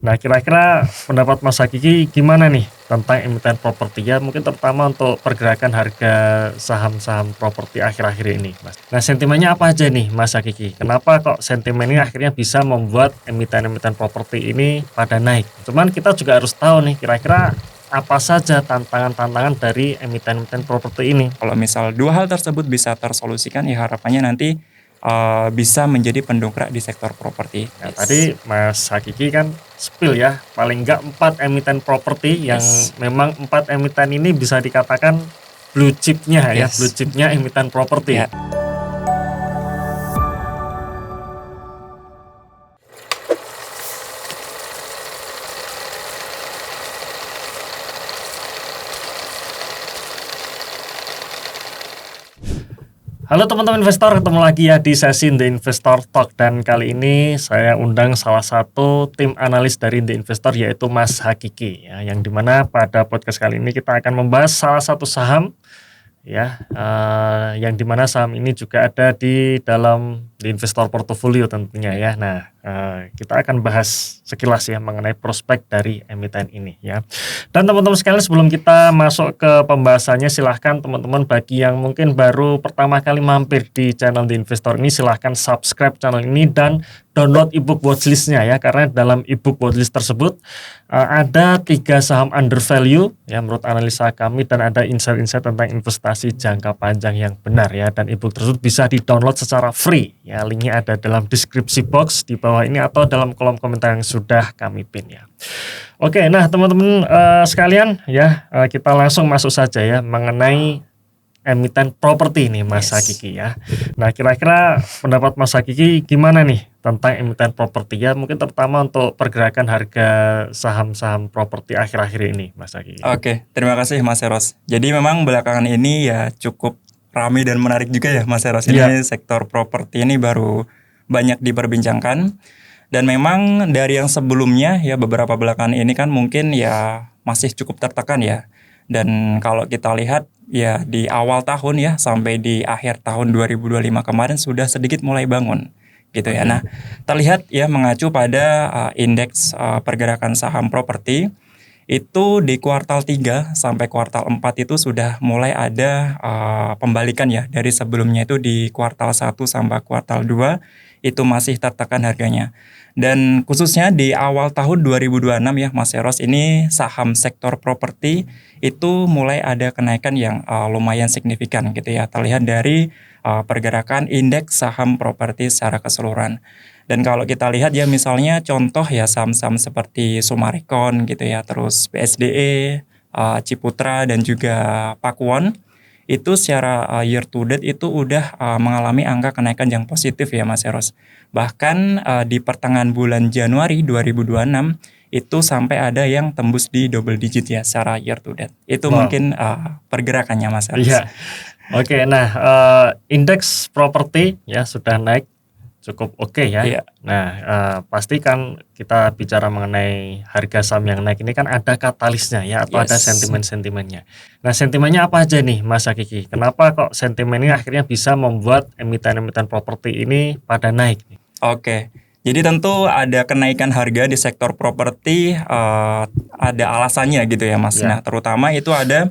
Nah, kira-kira pendapat Mas Hakiki gimana nih tentang emiten properti ya? Mungkin terutama untuk pergerakan harga saham-saham properti akhir-akhir ini, Mas. Nah, sentimennya apa aja nih, Mas Hakiki? Kenapa kok sentimen ini akhirnya bisa membuat emiten-emiten properti ini pada naik? Cuman kita juga harus tahu nih, kira-kira apa saja tantangan-tantangan dari emiten-emiten properti ini? Kalau misal dua hal tersebut bisa tersolusikan, ya harapannya nanti bisa menjadi pendongkrak di sektor properti. Nah, tadi Mas Hakiki kan spill ya, paling enggak 4 emiten properti yang memang 4 emiten ini bisa dikatakan blue chip-nya ya, blue chip-nya emiten properti. Ya. Halo teman-teman investor, ketemu lagi ya di sesi The Investor Talk, dan kali ini saya undang salah satu tim analis dari The Investor yaitu Mas Hakiki ya, yang dimana pada podcast kali ini kita akan membahas salah satu saham ya, yang dimana saham ini juga ada di dalam The Investor Portfolio tentunya ya. Nah, kita akan bahas sekilas ya mengenai prospek dari emiten ini ya. Dan teman-teman sekalian, sebelum kita masuk ke pembahasannya, silahkan teman-teman bagi yang mungkin baru pertama kali mampir di channel The Investor ini, silahkan subscribe channel ini dan download ebook watchlist-nya ya, karena dalam ebook watchlist tersebut ada 3 saham under value ya menurut analisa kami, dan ada insight-insight tentang investasi jangka panjang yang benar ya. Dan ebook tersebut bisa di-download secara free ya, linknya ada dalam deskripsi box di bawah ini atau dalam kolom komentar yang sudah kami pin ya. Oke, nah teman-teman sekalian ya, kita langsung masuk saja ya mengenai emiten properti ini, Mas Hakiki ya. Nah, kira-kira pendapat Mas Hakiki gimana nih tentang emiten properti ya? Mungkin terutama untuk pergerakan harga saham-saham properti akhir-akhir ini, Mas Hakiki. Oke, terima kasih Mas Eros. Jadi memang belakangan ini ya cukup ramai dan menarik juga ya Mas Eros. Ini sektor properti ini baru banyak diperbincangkan. Dan memang dari yang sebelumnya ya beberapa belakangan ini kan mungkin ya masih cukup tertekan ya. Dan kalau kita lihat ya di awal tahun ya sampai di akhir tahun 2025 kemarin sudah sedikit mulai bangun gitu ya. Nah, terlihat ya mengacu pada indeks pergerakan saham properti itu di kuartal 3 sampai kuartal 4 itu sudah mulai ada pembalikan ya, dari sebelumnya itu di kuartal 1 sampai kuartal 2 itu masih tertekan harganya. Dan khususnya di awal tahun 2026 ya Mas Eros, ini saham sektor properti itu mulai ada kenaikan yang lumayan signifikan gitu ya, terlihat dari pergerakan indeks saham properti secara keseluruhan. Dan kalau kita lihat ya misalnya contoh ya saham-saham seperti Summarecon gitu ya, terus BSDE, Ciputra dan juga Pakuwon itu secara year to date itu udah mengalami angka kenaikan yang positif ya Mas Eros. Bahkan di pertengahan bulan Januari 2026 itu sampai ada yang tembus di double digit ya secara year to date. Itu mungkin pergerakannya Mas Eros. Iya. Oke, nah indeks properti ya sudah naik cukup oke ya. Iya. Nah, pasti kan kita bicara mengenai harga saham yang naik ini kan ada katalisnya ya, atau ada sentimen-sentimennya. Nah, sentimennya apa aja nih Mas Hakiki? Kenapa kok sentimen ini akhirnya bisa membuat emiten-emiten properti ini pada naik? Oke. Jadi tentu ada kenaikan harga di sektor properti, ada alasannya gitu ya Mas. Nah, terutama itu ada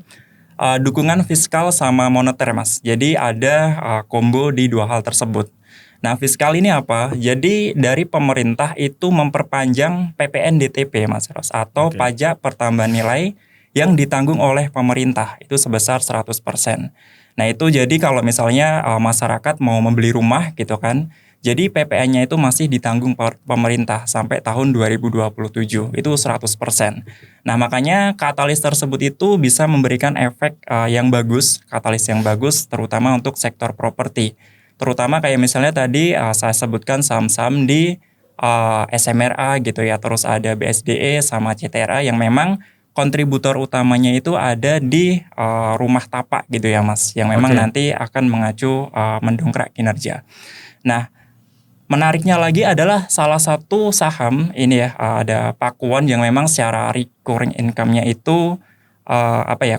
dukungan fiskal sama moneter Mas. Jadi ada combo di dua hal tersebut. Nah, fiskal ini apa? Jadi dari pemerintah itu memperpanjang PPNBT Mas Ros, atau pajak pertambahan nilai yang ditanggung oleh pemerintah itu sebesar 100%. Nah, itu jadi kalau misalnya masyarakat mau membeli rumah gitu kan, jadi PPN-nya itu masih ditanggung pemerintah sampai tahun 2027, itu 100%. Nah, makanya katalis tersebut itu bisa memberikan efek yang bagus, katalis yang bagus terutama untuk sektor properti. Terutama kayak misalnya tadi saya sebutkan saham-saham di SMRA gitu ya, terus ada BSDE sama CTRA yang memang kontributor utamanya itu ada di rumah tapak gitu ya Mas, yang memang nanti akan mengacu mendongkrak kinerja. Nah, menariknya lagi adalah salah satu saham ini ya, ada Pakuwon yang memang secara recurring income-nya itu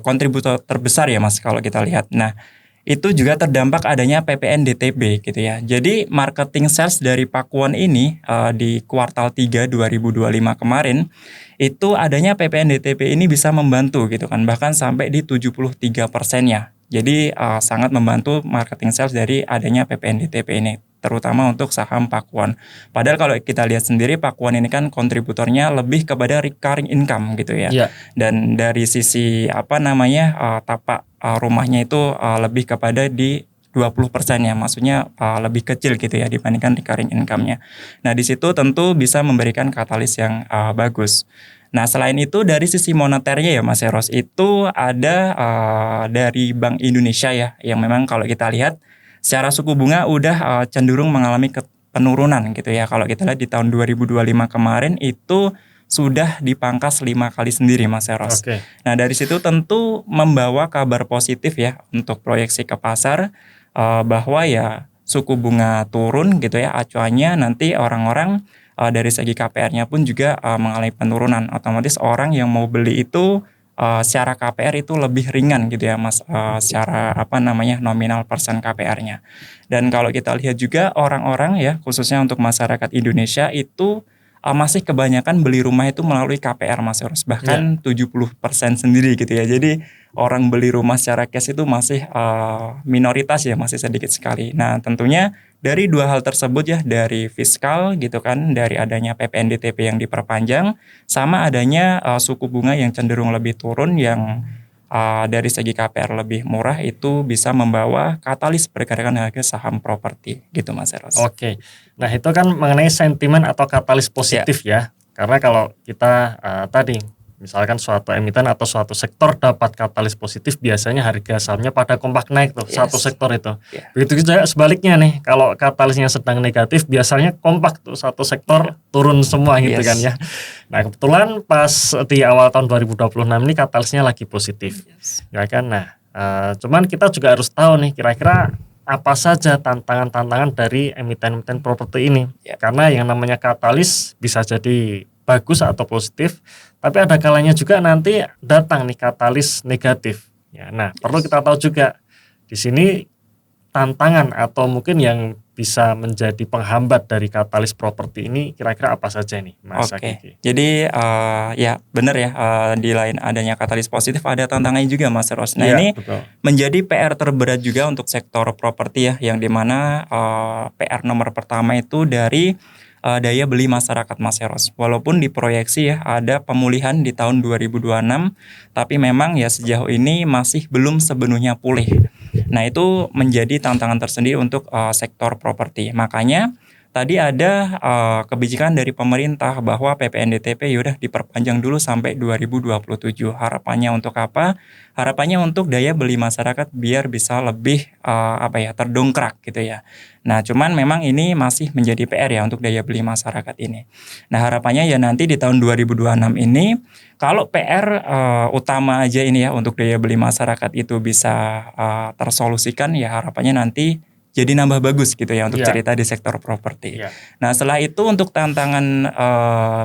kontributor terbesar ya Mas kalau kita lihat. Nah, itu juga terdampak adanya PPNDTP gitu ya. Jadi marketing sales dari Pakuwon ini di kuartal 3 2025 kemarin itu adanya PPNDTP ini bisa membantu gitu kan, bahkan sampai di 73%-nya. Jadi sangat membantu marketing sales dari adanya PPNDTP ini, terutama untuk saham Pakuwon. Padahal kalau kita lihat sendiri Pakuwon ini kan kontributornya lebih kepada recurring income gitu ya. Iya. Dan dari sisi tapak rumahnya itu lebih kepada di 20% ya, maksudnya lebih kecil gitu ya dibandingkan recurring income-nya. Nah, di situ tentu bisa memberikan katalis yang bagus. Nah, selain itu dari sisi moneternya ya Mas Eros, itu ada dari Bank Indonesia ya, yang memang kalau kita lihat secara suku bunga udah cenderung mengalami penurunan gitu ya. Kalau kita lihat di tahun 2025 kemarin itu sudah dipangkas 5 kali sendiri Mas Eros. Oke. Nah, dari situ tentu membawa kabar positif ya untuk proyeksi ke pasar bahwa ya suku bunga turun gitu ya, acuannya nanti orang-orang dari segi KPR-nya pun juga mengalami penurunan. Otomatis orang yang mau beli itu secara KPR itu lebih ringan gitu ya Mas, secara nominal persen KPR-nya. Dan kalau kita lihat juga orang-orang ya, khususnya untuk masyarakat Indonesia itu masih kebanyakan beli rumah itu melalui KPR Mas Eros, bahkan 70% sendiri gitu ya. Jadi orang beli rumah secara cash itu masih minoritas ya, masih sedikit sekali. Nah, tentunya dari dua hal tersebut ya, dari fiskal gitu kan, dari adanya PPNDTP yang diperpanjang, sama adanya suku bunga yang cenderung lebih turun yang dari segi KPR lebih murah, itu bisa membawa katalis pergerakan harga saham properti gitu Mas Eros. Oke. Nah, itu kan mengenai sentimen atau katalis positif ya. Karena kalau kita tadi misalkan suatu emiten atau suatu sektor dapat katalis positif, biasanya harga sahamnya pada kompak naik tuh, satu sektor itu. Begitu juga sebaliknya nih, kalau katalisnya sedang negatif, biasanya kompak tuh satu sektor turun semua gitu kan ya. Nah, kebetulan pas di awal tahun 2026 ini katalisnya lagi positif. Ya kan? Nah, cuman kita juga harus tahu nih kira-kira apa saja tantangan-tantangan dari emiten-emiten properti ini. Karena yang namanya katalis bisa jadi bagus atau positif, tapi ada kalanya juga nanti datang nih katalis negatif. Ya, nah, perlu kita tahu juga di sini tantangan atau mungkin yang bisa menjadi penghambat dari katalis properti ini kira-kira apa saja nih Mas Hakiki? Jadi ya benar ya, di lain adanya katalis positif ada tantangannya juga Mas Ros. Nah, ini betul. menjadi PR terberat juga untuk sektor properti ya, yang dimana PR nomor pertama itu dari daya beli masyarakat Mas Eros. Walaupun diproyeksi ya ada pemulihan di tahun 2026, tapi memang ya sejauh ini masih belum sepenuhnya pulih. Nah, itu menjadi tantangan tersendiri untuk sektor properti. Makanya tadi ada kebijakan dari pemerintah bahwa PPNDTP yaudah diperpanjang dulu sampai 2027. Harapannya untuk apa? Harapannya untuk daya beli masyarakat biar bisa lebih terdongkrak gitu ya. Nah, cuman memang ini masih menjadi PR ya untuk daya beli masyarakat ini. Nah, harapannya ya nanti di tahun 2026 ini kalau PR utama aja ini ya untuk daya beli masyarakat itu bisa tersolusikan, ya harapannya nanti jadi nambah bagus gitu ya untuk cerita di sektor properti. Nah, setelah itu untuk tantangan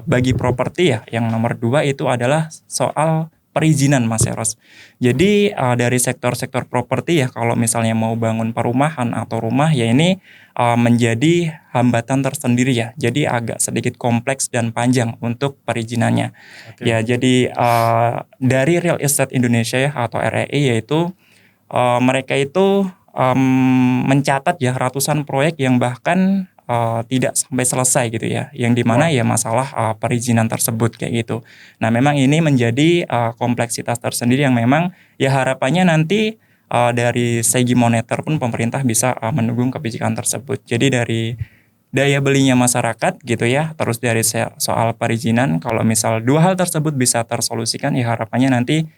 bagi properti ya, yang nomor 2 itu adalah soal perizinan Mas Eros. Jadi dari sektor-sektor properti ya, kalau misalnya mau bangun perumahan atau rumah ya, ini menjadi hambatan tersendiri ya. Jadi agak sedikit kompleks dan panjang untuk perizinannya. Ya, jadi dari Real Estate Indonesia ya atau REI, yaitu mereka itu mencatat ya ratusan proyek yang bahkan tidak sampai selesai gitu ya, yang dimana ya masalah perizinan tersebut kayak gitu. Nah, memang ini menjadi kompleksitas tersendiri yang memang ya harapannya nanti dari segi moneter pun pemerintah bisa mendukung kebijakan tersebut. Jadi dari daya belinya masyarakat gitu ya, terus dari soal perizinan, kalau misal dua hal tersebut bisa tersolusikan ya harapannya nanti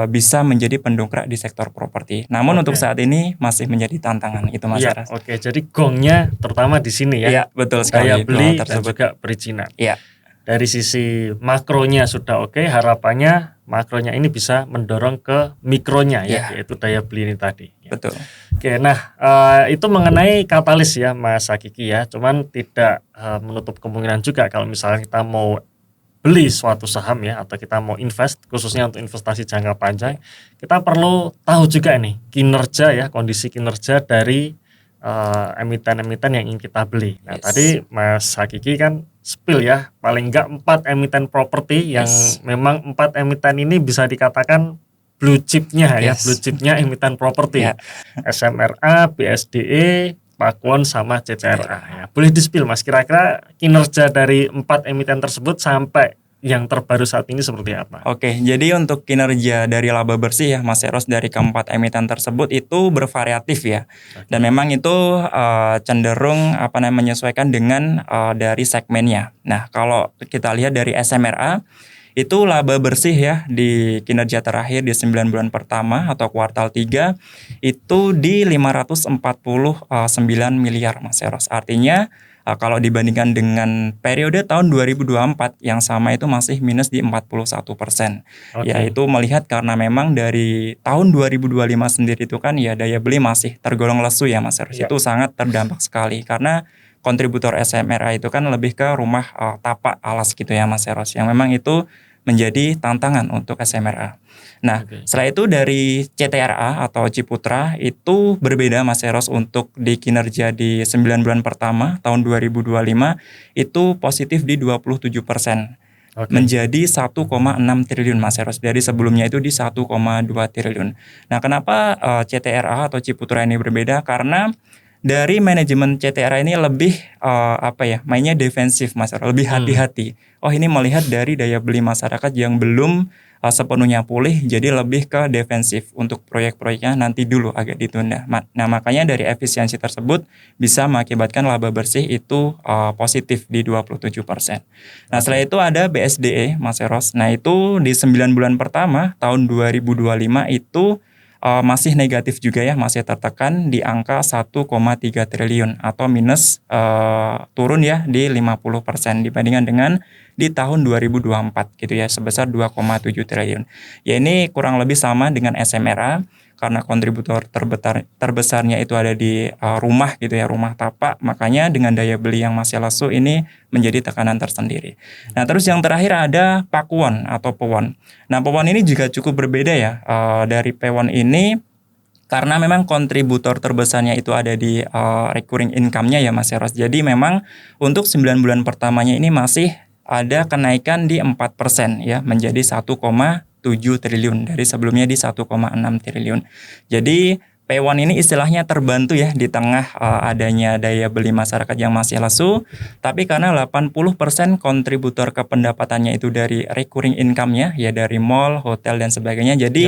bisa menjadi pendongkrak di sektor properti. Namun untuk saat ini masih menjadi tantangan itu Mas Aras. Jadi gongnya terutama di sini ya. Iya, betul sekali. Daya beli dan juga perizinan. Iya. Dari sisi makronya sudah oke, harapannya makronya ini bisa mendorong ke mikronya ya, yaitu daya beli ini tadi. Betul. Oke, nah itu mengenai katalis ya Mas Hakiki ya. Cuman tidak menutup kemungkinan juga kalau misalnya kita mau beli suatu saham ya, atau kita mau invest, khususnya untuk investasi jangka panjang, kita perlu tahu juga nih kinerja ya, kondisi kinerja dari emiten-emiten yang ingin kita beli. Nah, Yes. tadi Mas Hakiki kan spill ya, paling enggak 4 emiten properti yang memang 4 emiten ini bisa dikatakan blue chip-nya ya, blue chip-nya emiten properti. Ya. SMRA, BSDE, Pakuwon sama CTRA ya. Boleh di-spill Mas, kira-kira kinerja dari 4 emiten tersebut sampai yang terbaru saat ini seperti apa? Oke, jadi untuk kinerja dari laba bersih ya Mas Eros dari keempat emiten tersebut itu bervariatif ya. Dan memang itu cenderung menyesuaikan dengan dari segmennya. Nah, kalau kita lihat dari SMRA itu laba bersih ya di kinerja terakhir di 9 bulan pertama atau kuartal 3 itu di 549 miliar Mas Eros. Artinya kalau dibandingkan dengan periode tahun 2024 yang sama itu masih minus di 41%. Ya itu melihat karena memang dari tahun 2025 sendiri itu kan ya daya beli masih tergolong lesu ya Mas Eros. Itu sangat terdampak sekali karena kontributor SMRA itu kan lebih ke rumah tapak alas gitu ya Mas Eros, yang memang itu menjadi tantangan untuk SMRA. Nah, setelah itu dari CTRA atau Ciputra itu berbeda Mas Eros untuk di kinerja di 9 bulan pertama tahun 2025 itu positif di 27%. Menjadi 1,6 triliun Mas Eros, dari sebelumnya itu di 1,2 triliun. Nah, kenapa CTRA atau Ciputra ini berbeda? Karena dari manajemen CTRA ini lebih mainnya defensif Mas Eros, lebih hati-hati. Oh, ini melihat dari daya beli masyarakat yang belum sepenuhnya pulih, jadi lebih ke defensif untuk proyek-proyeknya nanti dulu agak ditunda. Nah, makanya dari efisiensi tersebut bisa mengakibatkan laba bersih itu positif di 27%. Nah, setelah itu ada BSDE Mas Eros. Nah, itu di 9 bulan pertama tahun 2025 itu masih negatif juga ya, masih tertekan di angka 1,3 triliun atau minus turun ya di 50% dibandingkan dengan di tahun 2024 gitu ya, sebesar 2,7 triliun. Ya ini kurang lebih sama dengan SMRA karena kontributor terbesarnya itu ada di rumah gitu ya, rumah tapak, makanya dengan daya beli yang masih lesu ini menjadi tekanan tersendiri. Nah, terus yang terakhir ada Pakuwon atau Pewon. Nah, Pewon ini juga cukup berbeda ya dari Pewon ini karena memang kontributor terbesarnya itu ada di recurring income-nya ya Mas Eros. Jadi memang untuk 9 bulan pertamanya ini masih ada kenaikan di 4% ya, menjadi 1,7 triliun dari sebelumnya di 1,6 triliun. Jadi P1 ini istilahnya terbantu ya di tengah adanya daya beli masyarakat yang masih lesu, tapi karena 80% kontributor ke pendapatannya itu dari recurring income-nya ya dari mall, hotel dan sebagainya. Jadi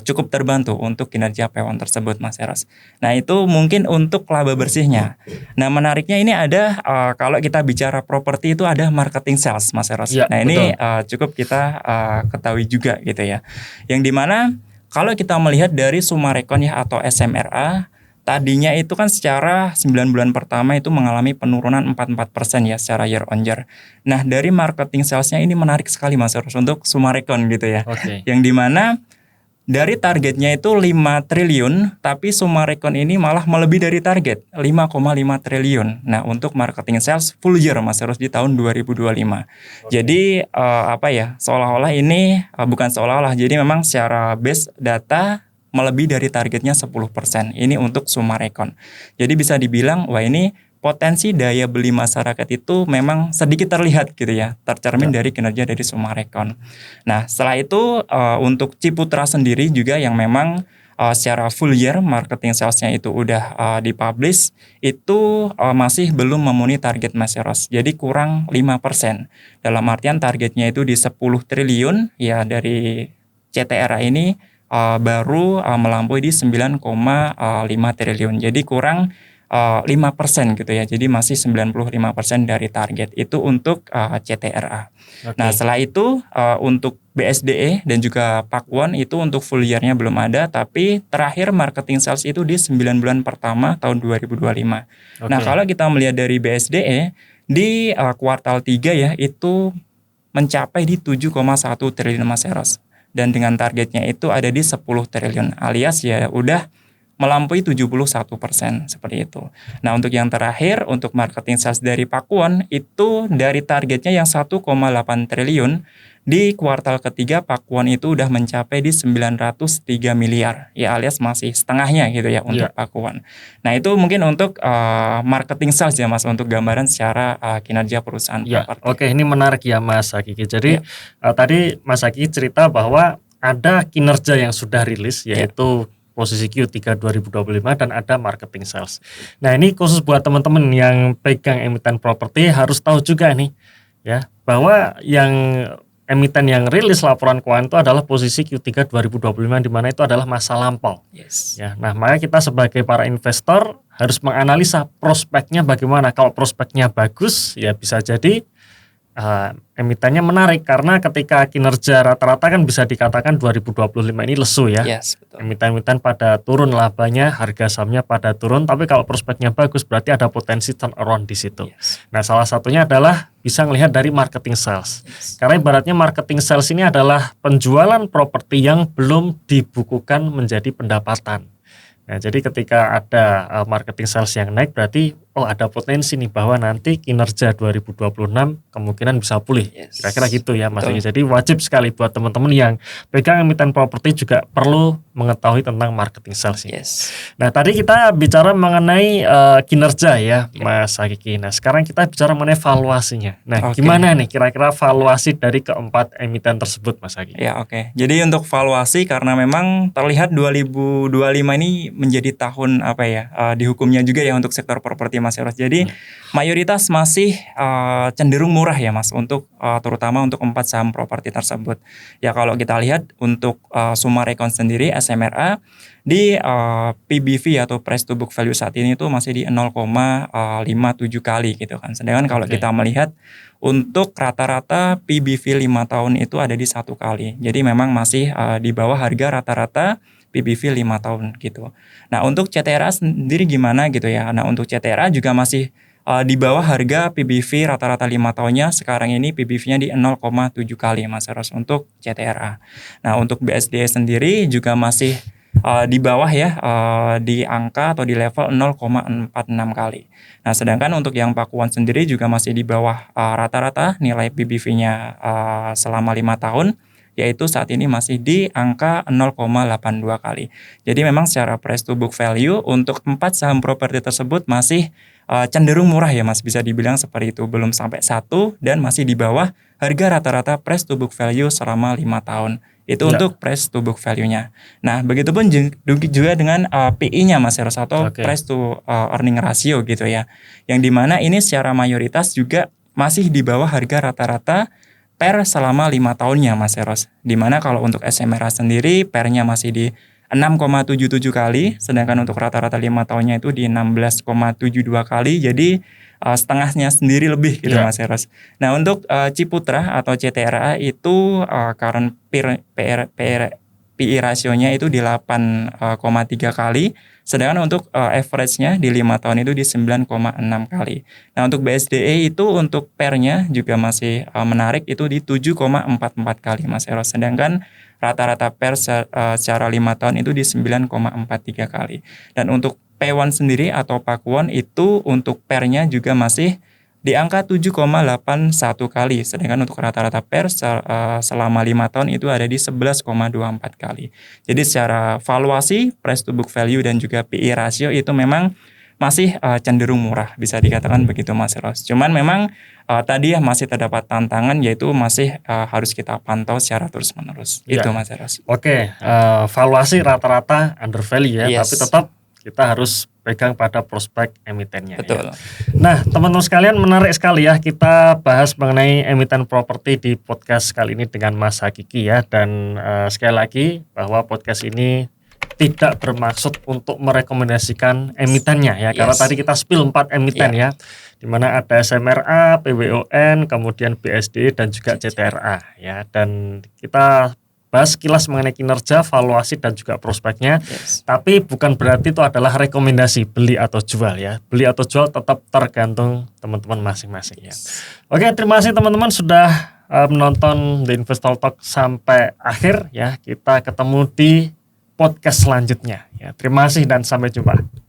cukup terbantu untuk kinerja P1 tersebut Mas Eros. Nah, itu mungkin untuk laba bersihnya. Nah, menariknya ini ada kalau kita bicara properti itu ada marketing sales Mas Eros. Nah, ini cukup kita ketahui juga gitu ya. Yang dimana kalau kita melihat dari Sumarekon ya atau SMRA, tadinya itu kan secara 9 bulan pertama itu mengalami penurunan 44% ya secara year on year. Nah, dari marketing salesnya ini menarik sekali Mas Eros untuk Sumarekon gitu ya. Yang dimana dari targetnya itu 5 triliun, tapi Sumarekon ini malah melebihi dari target 5,5 triliun. Nah, untuk marketing sales full year Mas Eros di tahun 2025. Jadi seolah-olah ini bukan seolah-olah, jadi memang secara base data melebihi dari targetnya 10%. Ini untuk Sumarekon. Jadi bisa dibilang wah ini potensi daya beli masyarakat itu memang sedikit terlihat gitu ya, tercermin dari kinerja dari Sumarekon. Nah, setelah itu untuk Ciputra sendiri juga yang memang secara full year marketing salesnya itu udah dipublish, itu masih belum memenuhi target Mas Eros. Jadi kurang 5%. Dalam artian targetnya itu di 10 triliun, ya dari CTRA ini baru melampaui di 9,5 triliun. Jadi kurang 5% gitu ya. Jadi masih 95% dari target itu untuk CTRA. Nah, setelah itu untuk BSDE dan juga Pakuwon itu untuk full year-nya belum ada, tapi terakhir marketing sales itu di 9 bulan pertama tahun 2025. Nah, kalau kita melihat dari BSDE di kuartal 3 ya itu mencapai di 7,1 triliun Mas Eros. Dan dengan targetnya itu ada di 10 triliun alias ya udah melampaui 71% seperti itu. Nah, untuk yang terakhir, untuk marketing sales dari Pakuwon itu dari targetnya yang 1,8 triliun, di kuartal ketiga Pakuwon itu udah mencapai di 903 miliar, ya alias masih setengahnya gitu ya untuk Pakuwon. Nah, itu mungkin untuk marketing sales ya Mas, untuk gambaran secara kinerja perusahaan properti. Oke, ini menarik ya Mas Hakiki. Jadi tadi Mas Hakiki cerita bahwa ada kinerja yang sudah rilis, yaitu posisi Q3 2025 dan ada marketing sales. Nah, ini khusus buat teman-teman yang pegang emiten properti harus tahu juga nih ya, bahwa yang emiten yang rilis laporan keuangan itu adalah posisi Q3 2025 di mana itu adalah masa lampau. Ya, nah, maka kita sebagai para investor harus menganalisa prospeknya bagaimana. Kalau prospeknya bagus, ya bisa jadi emitennya menarik, karena ketika kinerja rata-rata kan bisa dikatakan 2025 ini lesu ya. Emiten-emiten pada turun labanya, harga sahamnya pada turun, tapi kalau prospeknya bagus berarti ada potensi turnaround di situ. Nah, salah satunya adalah bisa melihat dari marketing sales. Karena ibaratnya marketing sales ini adalah penjualan properti yang belum dibukukan menjadi pendapatan. Nah, jadi ketika ada marketing sales yang naik berarti ada potensi nih bahwa nanti kinerja 2026 kemungkinan bisa pulih. Kira-kira gitu ya Mas. Jadi wajib sekali buat teman-teman yang pegang emiten properti juga perlu mengetahui tentang marketing sales ini. Nah, tadi kita bicara mengenai kinerja ya Mas Hakiki. Nah, sekarang kita bicara mengenai valuasinya. Nah, gimana nih kira-kira valuasi dari keempat emiten tersebut Mas Hakiki? Jadi untuk valuasi, karena memang terlihat 2025 ini menjadi tahun di hukumnya juga ya untuk sektor properti Mas Eros. Jadi mayoritas masih cenderung murah ya Mas, untuk terutama untuk 4 saham properti tersebut. Ya, kalau kita lihat untuk Summarecon sendiri SMRA di PBV atau price to book value saat ini itu masih di 0,57 kali gitu kan. Sedangkan kalau kita melihat untuk rata-rata PBV 5 tahun itu ada di 1 kali. Jadi memang masih di bawah harga rata-rata PBV 5 tahun gitu. Nah, untuk CTRA sendiri gimana gitu ya. Nah, untuk CTRA juga masih di bawah harga PBV rata-rata 5 tahunnya. Sekarang ini PBV-nya di 0,7 kali Mas Eros untuk CTRA. Nah, untuk BSDE sendiri juga masih di bawah ya, di angka atau di level 0,46 kali. Nah, sedangkan untuk yang Pakuwon sendiri juga masih di bawah rata-rata nilai PBV-nya selama 5 tahun, yaitu saat ini masih di angka 0,82 kali. Jadi memang secara price to book value untuk 4 saham properti tersebut masih cenderung murah ya Mas, bisa dibilang seperti itu, belum sampai 1 dan masih di bawah harga rata-rata price to book value selama 5 tahun. Itu untuk price to book value-nya. Nah, begitupun juga dengan PI-nya Mas Eros, atau price to earning ratio gitu ya. Yang dimana ini secara mayoritas juga masih di bawah harga rata-rata per selama 5 tahunnya Mas Eros. Dimana kalau untuk SMRA sendiri pernya masih di 6,77 kali, sedangkan untuk rata-rata 5 tahunnya itu di 16,72 kali. Jadi setengahnya sendiri lebih gitu Mas Eros. Nah, untuk Ciputra atau CTRA itu current PI rasionya itu di 8,3 kali, sedangkan untuk average-nya di 5 tahun itu di 9,6 kali. Nah, untuk BSDE itu untuk pernya juga masih menarik, itu di 7,44 kali Mas Eros, sedangkan rata-rata per secara 5 tahun itu di 9,43 kali. Dan untuk P1 sendiri atau Pakuwon itu untuk pernya juga masih di angka 7,81 kali, sedangkan untuk rata-rata per selama 5 tahun itu ada di 11,24 kali. Jadi secara valuasi, price to book value dan juga PI ratio itu memang masih cenderung murah, bisa dikatakan begitu Mas Eros. Cuman memang tadi ya masih terdapat tantangan, yaitu masih harus kita pantau secara terus-menerus. Itu Mas Eros. Valuasi rata-rata under value ya, tapi tetap kita harus pegang pada prospek emitennya. Betul. Ya. Nah, teman-teman sekalian, menarik sekali ya kita bahas mengenai emiten properti di podcast kali ini dengan Mas Hakiki ya. Dan sekali lagi bahwa podcast ini tidak bermaksud untuk merekomendasikan emitennya ya. Karena tadi kita spill 4 emiten ya. Di mana ada SMRA, PWON, kemudian BSD dan juga CTRA ya. Dan kita bahas kilas mengenai kinerja, valuasi dan juga prospeknya. Tapi bukan berarti itu adalah rekomendasi beli atau jual ya. Beli atau jual tetap tergantung teman-teman masing-masing ya. Oke, terima kasih teman-teman sudah menonton The Investor Talk sampai akhir ya. Kita ketemu di podcast selanjutnya. Ya, terima kasih dan sampai jumpa.